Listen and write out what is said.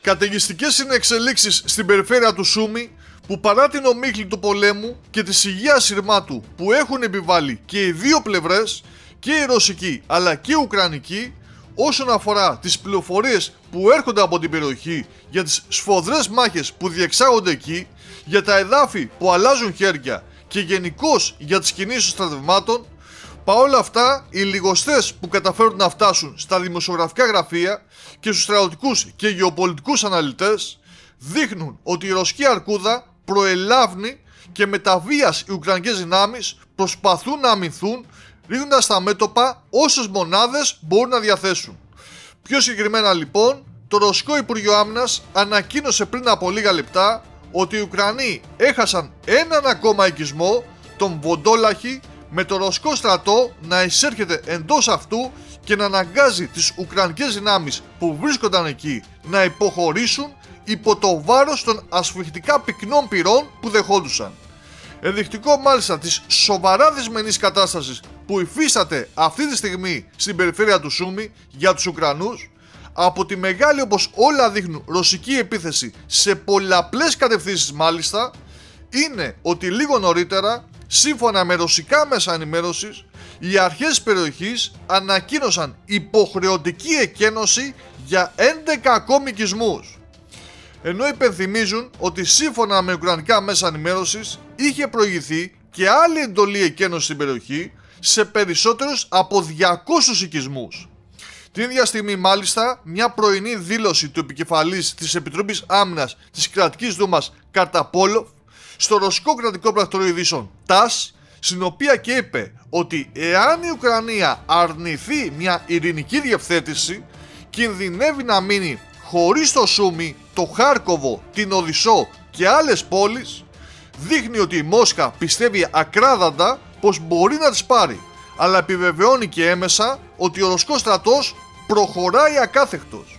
Καταιγιστικές είναι εξελίξεις στην περιφέρεια του Σούμι, που παρά την ομίχλη του πολέμου και τη υγεία σειρμά του που έχουν επιβάλει και οι δύο πλευρές, και η ρωσική αλλά και η ουκρανική, όσον αφορά τις πληροφορίες που έρχονται από την περιοχή για τις σφοδρές μάχες που διεξάγονται εκεί, για τα εδάφη που αλλάζουν χέρια και γενικώς για τις κινήσεις των στρατευμάτων, παρόλα αυτά οι λιγοστές που καταφέρουν να φτάσουν στα δημοσιογραφικά γραφεία και στους στρατιωτικούς και γεωπολιτικούς αναλυτές δείχνουν ότι η ρωσική αρκούδα προελάβνει και με τα βίας οι ουκρανικές δυνάμεις προσπαθούν να αμυνθούν, ρίχνοντας στα μέτωπα όσες μονάδες μπορούν να διαθέσουν. Πιο συγκεκριμένα λοιπόν, το Ρωσικό Υπουργείο Άμυνας ανακοίνωσε πριν από λίγα λεπτά ότι οι Ουκρανοί έχασαν έναν ακόμα οικισμό, τον Βοντόλαχη, με το ρωσικό στρατό να εισέρχεται εντός αυτού και να αναγκάζει τις ουκρανικές δυνάμεις που βρίσκονταν εκεί να υποχωρήσουν υπό το βάρος των ασφυκτικά πυκνών πυρών που δεχόντουσαν. Ενδεικτικό μάλιστα της σοβαρά δυσμενής κατάστασης που υφίσταται αυτή τη στιγμή στην περιφέρεια του Σούμι για τους Ουκρανούς, από τη μεγάλη, όπως όλα δείχνουν, ρωσική επίθεση σε πολλαπλές κατευθύνσεις μάλιστα, είναι ότι λίγο νωρίτερα, σύμφωνα με ρωσικά μέσα ενημέρωσης, οι αρχές της περιοχής ανακοίνωσαν υποχρεωτική εκένωση για 11 ακόμη οικισμούς. Ενώ υπενθυμίζουν ότι σύμφωνα με ουκρανικά μέσα ενημέρωσης είχε προηγηθεί και άλλη εντολή εκένωση στην περιοχή σε περισσότερους από 200 οικισμούς. Την ίδια στιγμή μάλιστα μια πρωινή δήλωση του επικεφαλής της Επιτροπής Άμυνας της Κρατικής Δούμας Καρταπόλοφ στο ρωσικό κρατικό πρακτορείο ειδήσεων ΤΑΣ, στην οποία και είπε ότι εάν η Ουκρανία αρνηθεί μια ειρηνική διευθέτηση, κινδυνεύει να μείνει χωρίς το Σούμι, το Χάρκοβο, την Οδυσσό και άλλες πόλεις, δείχνει ότι η Μόσχα πιστεύει ακράδαντα πως μπορεί να τις πάρει, αλλά επιβεβαιώνει και έμεσα ότι ο ρωσικός στρατός προχωράει ακάθεκτος.